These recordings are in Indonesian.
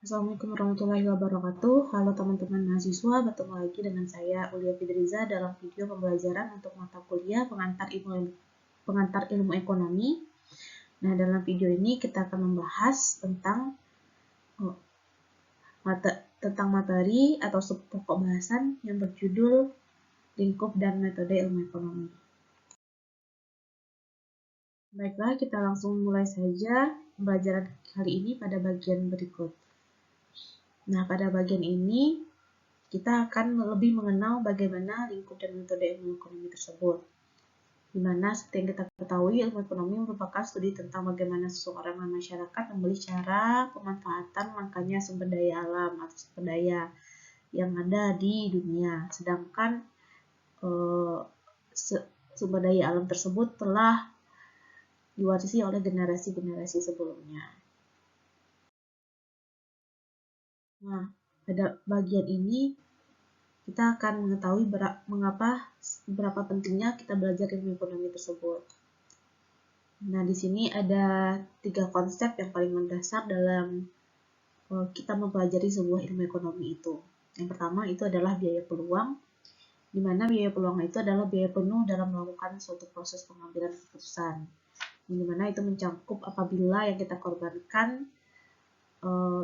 Assalamualaikum warahmatullahi wabarakatuh. Halo teman-teman mahasiswa, bertemu lagi dengan saya Ulia Fidriza dalam video pembelajaran untuk mata kuliah pengantar ilmu ekonomi. Nah, dalam video ini kita akan membahas tentang materi atau pokok bahasan yang berjudul lingkup dan metode ilmu ekonomi. Baiklah, kita langsung mulai saja pembelajaran kali ini pada bagian berikut. Nah, pada bagian ini kita akan lebih mengenal bagaimana lingkup dan metode ilmu ekonomi tersebut. Di mana seperti yang kita ketahui, ilmu ekonomi merupakan studi tentang bagaimana seseorang dan masyarakat membeli cara pemanfaatan langkahnya sumber daya alam atau sumber daya yang ada di dunia. Sedangkan sumber daya alam tersebut telah diwarisi oleh generasi-generasi sebelumnya. Nah, pada bagian ini kita akan mengetahui berapa pentingnya kita belajar ilmu ekonomi tersebut. Nah, di sini ada 3 konsep yang paling mendasar dalam kita mempelajari sebuah ilmu ekonomi itu. Yang pertama itu adalah biaya peluang, di mana biaya peluang itu adalah biaya penuh dalam melakukan suatu proses pengambilan keputusan. Di mana itu mencakup apabila yang kita korbankan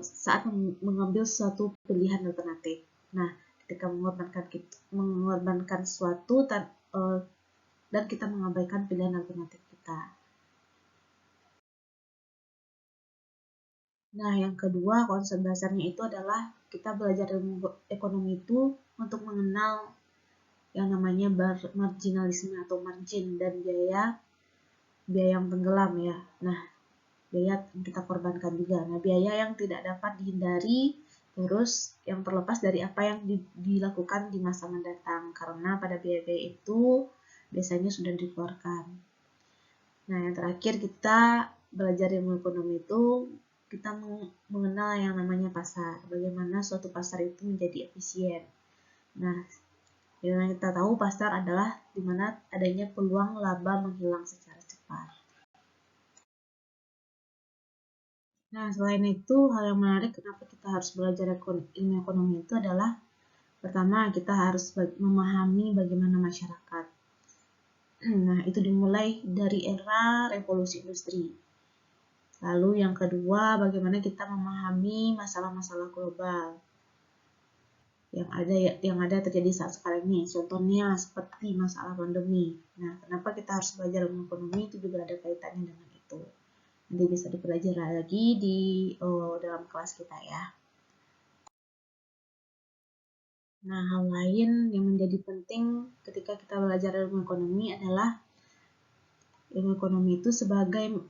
saat mengambil suatu pilihan alternatif. Nah, ketika mengorbankan sesuatu dan kita mengabaikan pilihan alternatif kita. Nah, yang kedua konsep dasarnya itu adalah kita belajar ilmu ekonomi itu untuk mengenal yang namanya marginalisme atau margin dan biaya yang tenggelam ya. Nah, biaya yang kita korbankan juga. Nah, biaya yang tidak dapat dihindari terus yang terlepas dari apa yang dilakukan di masa mendatang karena pada biaya-biaya itu biasanya sudah dikeluarkan. Nah, yang terakhir kita belajar ilmu ekonomi itu kita mengenal yang namanya pasar. Bagaimana suatu pasar itu menjadi efisien. Nah, yang kita tahu pasar adalah di mana adanya peluang laba menghilang secara cepat. Nah, selain itu, hal yang menarik kenapa kita harus belajar ilmu ekonomi itu adalah pertama, kita harus memahami bagaimana masyarakat. Nah, itu dimulai dari era revolusi industri. Lalu yang kedua, bagaimana kita memahami masalah-masalah global yang ada terjadi saat sekarang ini. Contohnya seperti masalah pandemi. Nah, kenapa kita harus belajar ilmu ekonomi itu juga ada kaitannya dengan itu. Nanti bisa dipelajari lagi di dalam kelas kita ya. Nah, hal lain yang menjadi penting ketika kita belajar ilmu ekonomi adalah ilmu ekonomi itu sebagai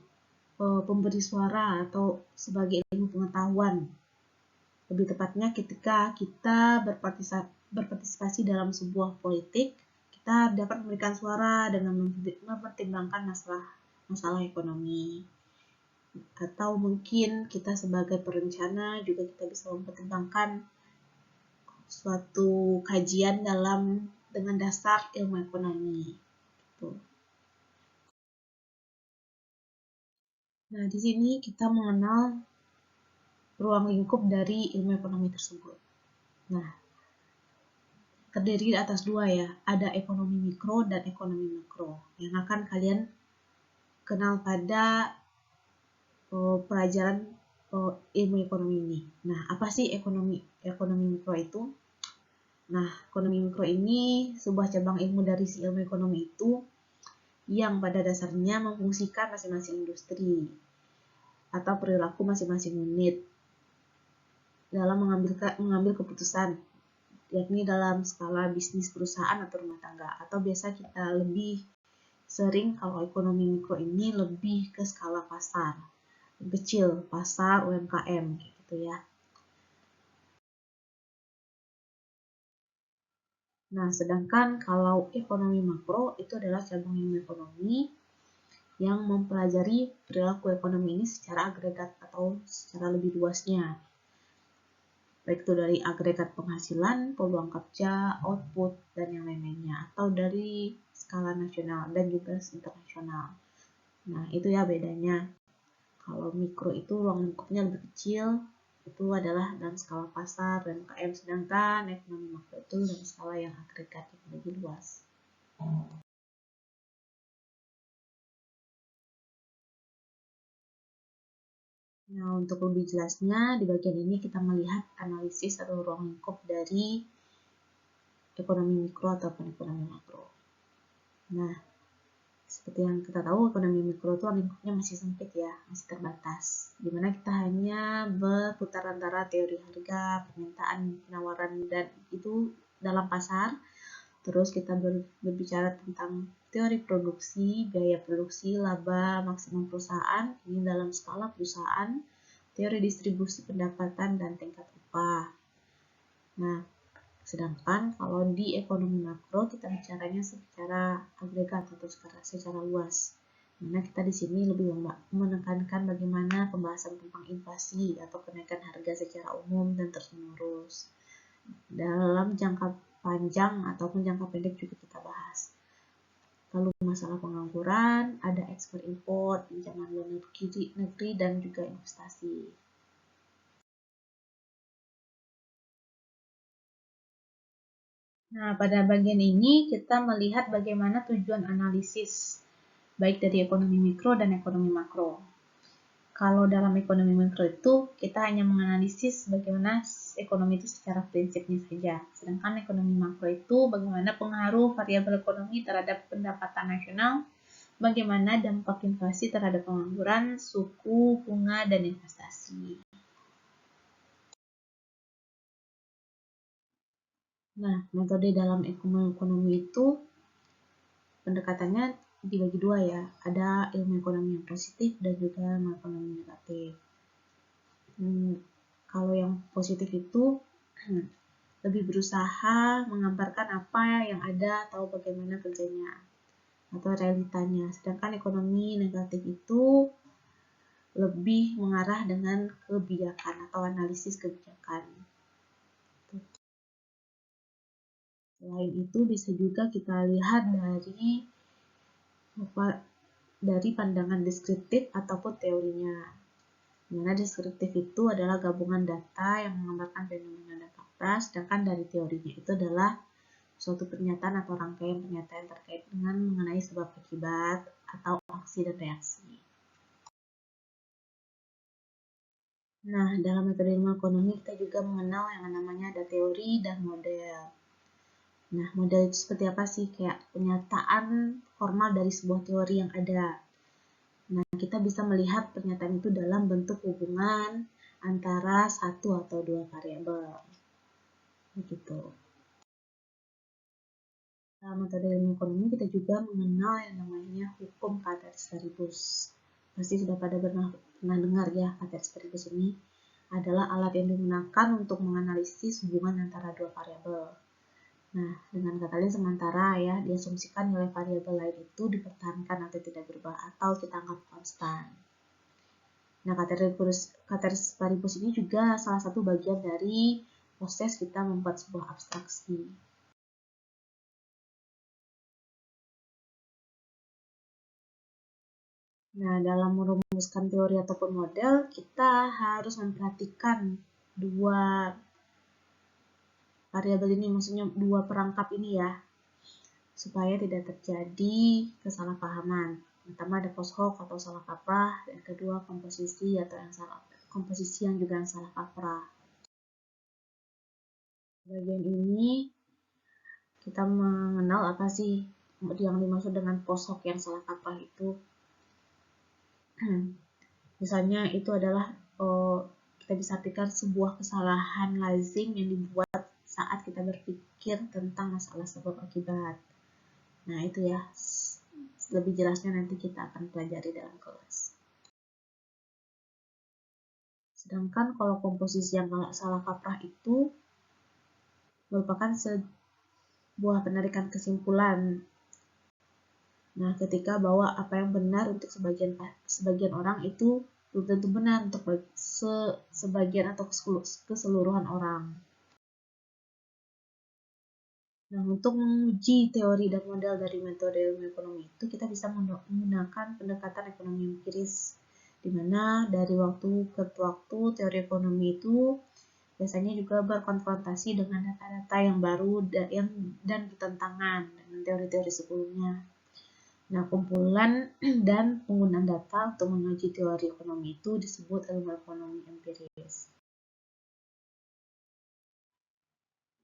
pemberi suara atau sebagai ilmu pengetahuan. Lebih tepatnya ketika kita berpartisipasi dalam sebuah politik, kita dapat memberikan suara dengan mempertimbangkan masalah ekonomi. Atau mungkin kita sebagai perencana juga kita bisa mempertimbangkan suatu kajian dengan dasar ilmu ekonomi. Gitu. Nah, di sini kita mengenal ruang lingkup dari ilmu ekonomi tersebut. Nah, terdiri atas 2 ya, ada ekonomi mikro dan ekonomi makro yang akan kalian kenal pada pelajaran ilmu ekonomi ini. Nah, apa sih ekonomi mikro itu? Nah, ekonomi mikro ini sebuah cabang ilmu dari si ilmu ekonomi itu yang pada dasarnya memfungsikan masing-masing industri atau perilaku masing-masing unit dalam mengambil keputusan, yakni dalam skala bisnis perusahaan atau rumah tangga, atau biasa kita lebih sering kalau ekonomi mikro ini lebih ke skala pasar, kecil, pasar UMKM gitu ya. Nah, sedangkan kalau ekonomi makro itu adalah cabang ilmu ekonomi yang mempelajari perilaku ekonomi ini secara agregat atau secara lebih luasnya. Baik itu dari agregat penghasilan, peluang kerja, output, dan yang lain-lainnya. Atau dari skala nasional dan juga internasional. Nah, itu ya bedanya. Kalau mikro itu ruang lingkupnya lebih kecil, itu adalah dalam skala pasar dan UMKM, sedangkan ekonomi makro itu dalam skala yang agregat yang lebih luas. Nah, untuk lebih jelasnya, di bagian ini kita melihat analisis atau ruang lingkup dari ekonomi mikro ataupun ekonomi makro. Nah, seperti yang kita tahu, ekonomi mikro itu lingkupnya masih sempit ya, masih terbatas. Dimana kita hanya berputar antara teori harga, permintaan, penawaran, dan itu dalam pasar. Terus kita berbicara tentang teori produksi, biaya produksi, laba, maksimum perusahaan, ini dalam skala perusahaan, teori distribusi pendapatan, dan tingkat upah. Nah, sedangkan kalau di ekonomi makro kita bicaranya secara agregat atau secara luas. Dimana kita di sini lebih menekankan bagaimana pembahasan tentang inflasi atau kenaikan harga secara umum dan terus-menerus. Dalam jangka panjang ataupun jangka pendek juga kita bahas. Lalu masalah pengangguran, ada ekspor impor, pinjaman luar negeri dan juga investasi. Nah, pada bagian ini kita melihat bagaimana tujuan analisis baik dari ekonomi mikro dan ekonomi makro. Kalau dalam ekonomi mikro itu kita hanya menganalisis bagaimana ekonomi itu secara prinsipnya saja. Sedangkan ekonomi makro itu bagaimana pengaruh variabel ekonomi terhadap pendapatan nasional, bagaimana dampak inflasi terhadap pengangguran, suku, bunga, dan investasi. Nah, metode dalam ekonomi itu pendekatannya dibagi dua ya. Ada ilmu ekonomi yang positif dan juga ilmu ekonomi negatif. Kalau yang positif itu lebih berusaha menggambarkan apa yang ada atau bagaimana kerjanya atau realitanya. Sedangkan ekonomi negatif itu lebih mengarah dengan kebijakan atau analisis kebijakan. Selain itu bisa juga kita lihat dari pandangan deskriptif ataupun teorinya. Dimana deskriptif itu adalah gabungan data yang menggambarkan fenomena dan fakta, sedangkan dari teorinya itu adalah suatu pernyataan atau rangkaian pernyataan terkait dengan mengenai sebab akibat atau aksi dan reaksi. Nah, dalam metode ilmu ekonomi kita juga mengenal yang namanya ada teori dan model. Nah, model itu seperti apa sih? Kayak pernyataan formal dari sebuah teori yang ada. Nah, kita bisa melihat pernyataan itu dalam bentuk hubungan antara satu atau dua variabel. Begitu. Dalam metode ilmu ekonomi kita juga mengenal yang namanya hukum Ceteris Paribus. Pasti sudah pada pernah dengar ya, Ceteris Paribus ini adalah alat yang digunakan untuk menganalisis hubungan antara dua variabel. Nah, dengan kata lain sementara ya, diasumsikan nilai variabel lain itu dipertahankan atau tidak berubah atau kita anggap konstan. Nah, Ceteris Paribus ini juga salah satu bagian dari proses kita membuat sebuah abstraksi. Nah, dalam merumuskan teori ataupun model, kita harus memperhatikan dua variabel ini, maksudnya dua perangkap ini ya, supaya tidak terjadi kesalahpahaman. Pertama ada post hoc atau salah kaprah, dan kedua komposisi yang juga salah kaprah. Bagian ini kita mengenal apa sih yang dimaksud dengan post hoc yang salah kaprah itu. Misalnya itu adalah kita bisa artikan sebuah kesalahan lazim yang dibuat saat kita berpikir tentang masalah sebab akibat. Nah, itu ya, lebih jelasnya nanti kita akan pelajari dalam kelas. Sedangkan kalau komposisi yang salah kaprah itu merupakan sebuah penarikan kesimpulan. Nah, ketika bahwa apa yang benar untuk sebagian orang itu belum tentu benar untuk sebagian atau keseluruhan orang. Nah, untuk menguji teori dan model dari metode ilmu ekonomi itu kita bisa menggunakan pendekatan ekonomi empiris, di mana dari waktu ke waktu teori ekonomi itu biasanya juga berkonfrontasi dengan data-data yang baru dan bertentangan dengan teori-teori sebelumnya. Nah, kumpulan dan penggunaan data untuk menguji teori ekonomi itu disebut ilmu ekonomi empiris.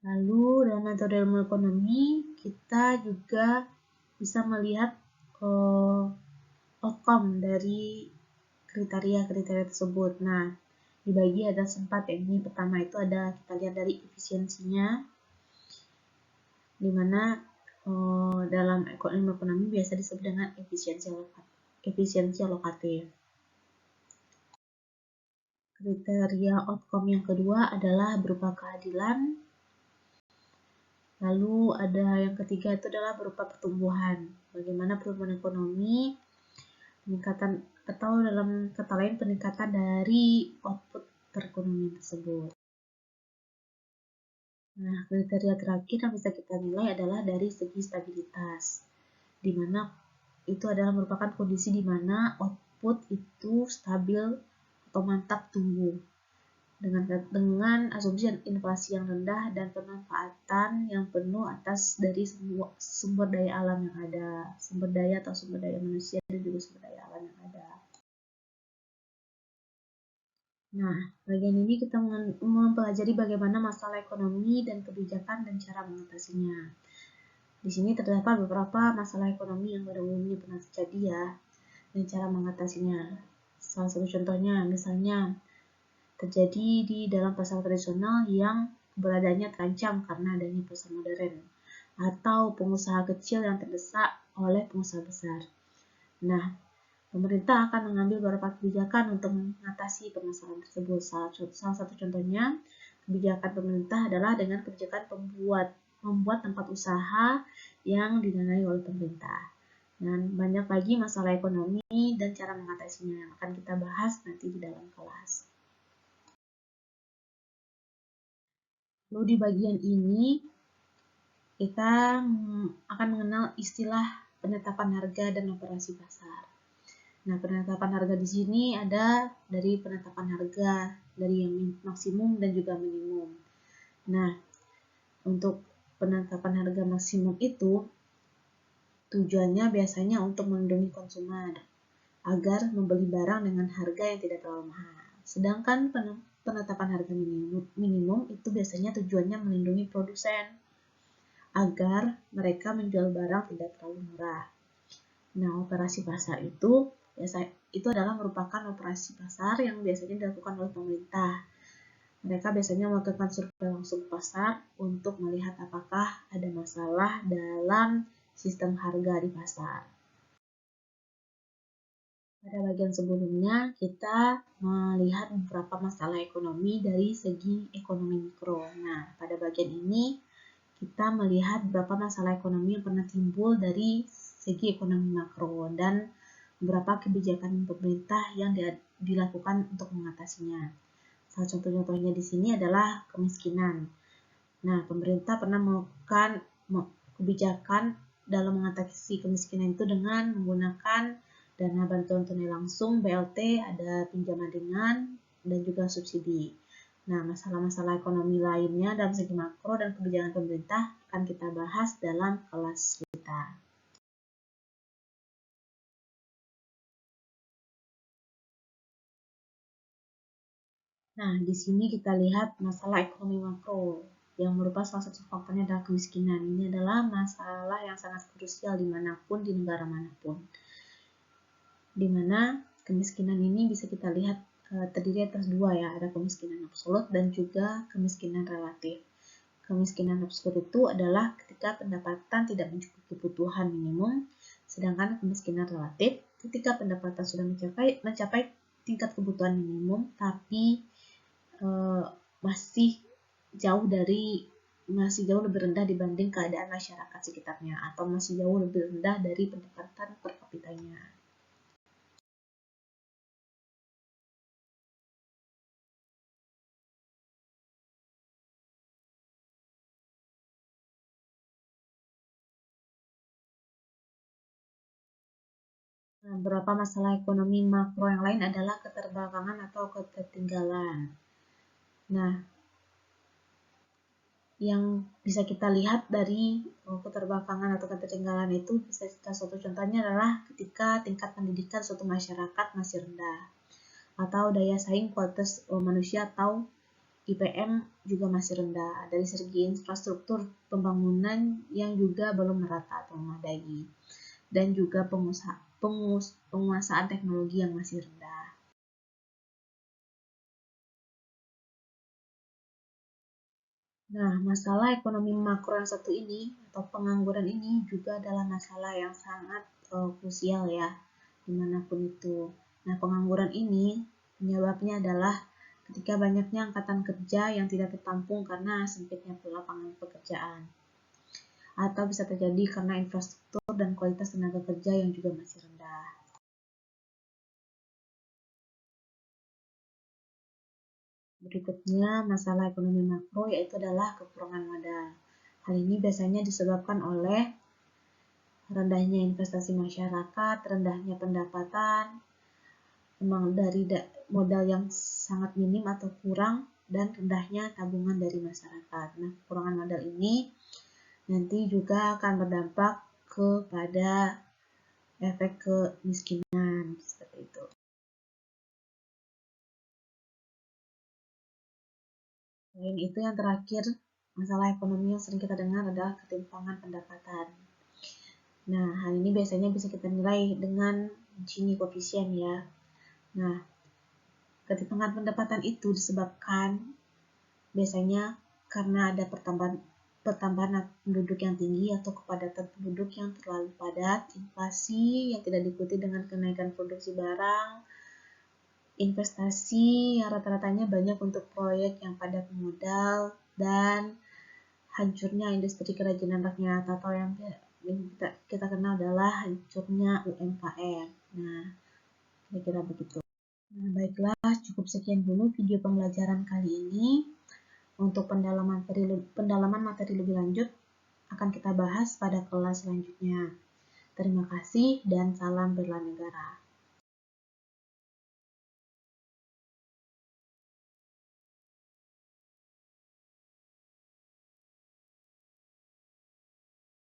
Lalu dalam metode ilmu ekonomi kita juga bisa melihat outcome dari kriteria-kriteria tersebut. Nah, dibagi ada 4 ya. Ini pertama itu ada kita lihat dari efisiensinya, di mana dalam ilmu ekonomi biasa disebut dengan efisiensi alokatif. Kriteria outcome yang kedua adalah berupa keadilan. Lalu ada yang ketiga itu adalah berupa pertumbuhan. Bagaimana pertumbuhan ekonomi, peningkatan atau dalam kata lain peningkatan dari output perekonomian tersebut. Nah, kriteria terakhir yang bisa kita nilai adalah dari segi stabilitas, di mana itu adalah merupakan kondisi di mana output itu stabil atau mantap tumbuh dengan asumsi inflasi yang rendah dan pemanfaatan yang penuh atas dari semua sumber daya alam yang ada, sumber daya manusia dan juga sumber daya alam yang ada. Nah, bagian ini kita mempelajari bagaimana masalah ekonomi dan kebijakan dan cara mengatasinya. Di sini terdapat beberapa masalah ekonomi yang pada umumnya pernah terjadi ya, dan cara mengatasinya. Salah satu contohnya, misalnya terjadi di dalam pasar tradisional yang keberadaannya terancam karena adanya pasar modern, atau pengusaha kecil yang terdesak oleh pengusaha besar. Nah, pemerintah akan mengambil beberapa kebijakan untuk mengatasi permasalahan tersebut. Salah satu contohnya, kebijakan pemerintah adalah dengan kebijakan membuat tempat usaha yang didanai oleh pemerintah. Dan banyak lagi masalah ekonomi dan cara mengatasinya yang akan kita bahas nanti di dalam kelas. Lalu di bagian ini, kita akan mengenal istilah penetapan harga dan operasi pasar. Nah, penetapan harga di sini ada dari penetapan harga dari yang maksimum dan juga minimum. Nah, untuk penetapan harga maksimum itu tujuannya biasanya untuk melindungi konsumen agar membeli barang dengan harga yang tidak terlalu mahal. Sedangkan penetapan harga minimum itu biasanya tujuannya melindungi produsen agar mereka menjual barang tidak terlalu murah. Nah, operasi pasar itu adalah merupakan operasi pasar yang biasanya dilakukan oleh pemerintah. Mereka biasanya melakukan survei langsung pasar untuk melihat apakah ada masalah dalam sistem harga di pasar. Pada bagian sebelumnya, kita melihat beberapa masalah ekonomi dari segi ekonomi mikro. Nah, pada bagian ini, kita melihat beberapa masalah ekonomi yang pernah timbul dari segi ekonomi makro dan beberapa kebijakan pemerintah yang dilakukan untuk mengatasinya. Salah satu contohnya di sini adalah kemiskinan. Nah, pemerintah pernah melakukan kebijakan dalam mengatasi kemiskinan itu dengan menggunakan dana bantuan tunai langsung (BLT), ada pinjaman ringan, dan juga subsidi. Nah, masalah-masalah ekonomi lainnya dalam segi makro dan kebijakan pemerintah akan kita bahas dalam kelas kita. Nah, di sini kita lihat masalah ekonomi makro yang merupakan salah satu faktornya adalah kemiskinan. Ini adalah masalah yang sangat krusial dimanapun, di negara manapun. Di mana kemiskinan ini bisa kita lihat terdiri atas dua ya, ada kemiskinan absolut dan juga kemiskinan relatif. Kemiskinan absolut itu adalah ketika pendapatan tidak mencukupi kebutuhan minimum, sedangkan kemiskinan relatif ketika pendapatan sudah mencapai tingkat kebutuhan minimum tapi masih jauh lebih rendah dibanding keadaan masyarakat sekitarnya atau masih jauh lebih rendah dari pendapatan per kapitanya. Nah, beberapa masalah ekonomi makro yang lain adalah keterbelakangan atau ketertinggalan. Nah, yang bisa kita lihat dari keterbelakangan atau ketertinggalan itu, bisa kita satu contohnya adalah ketika tingkat pendidikan suatu masyarakat masih rendah, atau daya saing kualitas manusia atau IPM juga masih rendah, dari segi infrastruktur pembangunan yang juga belum merata atau memadai, dan juga penguasaan teknologi yang masih rendah. Nah, masalah ekonomi makro yang satu ini atau pengangguran ini juga adalah masalah yang sangat krusial ya, dimanapun itu. Nah, pengangguran ini penyebabnya adalah ketika banyaknya angkatan kerja yang tidak tertampung karena sempitnya lapangan pekerjaan. Atau bisa terjadi karena infrastruktur dan kualitas tenaga kerja yang juga masih rendah. Berikutnya, masalah ekonomi makro yaitu adalah kekurangan modal. Hal ini biasanya disebabkan oleh rendahnya investasi masyarakat, rendahnya pendapatan, memang dari modal yang sangat minim atau kurang, dan rendahnya tabungan dari masyarakat. Nah, kekurangan modal ini nanti juga akan berdampak kepada efek kemiskinan, seperti itu. Selain itu, yang terakhir, masalah ekonomi yang sering kita dengar adalah ketimpangan pendapatan. Nah, hal ini biasanya bisa kita nilai dengan Gini koefisien ya. Nah, ketimpangan pendapatan itu disebabkan biasanya karena ada pertambahan penduduk yang tinggi atau kepadatan penduduk yang terlalu padat, inflasi yang tidak diikuti dengan kenaikan produksi barang, investasi yang rata-ratanya banyak untuk proyek yang padat modal, dan hancurnya industri kerajinan rakyat atau yang kita kenal adalah hancurnya UMKM. Nah, kira-kira begitu. Nah, baiklah, cukup sekian dulu video pembelajaran kali ini. Untuk pendalaman materi lebih lanjut akan kita bahas pada kelas selanjutnya. Terima kasih dan salam bela negara.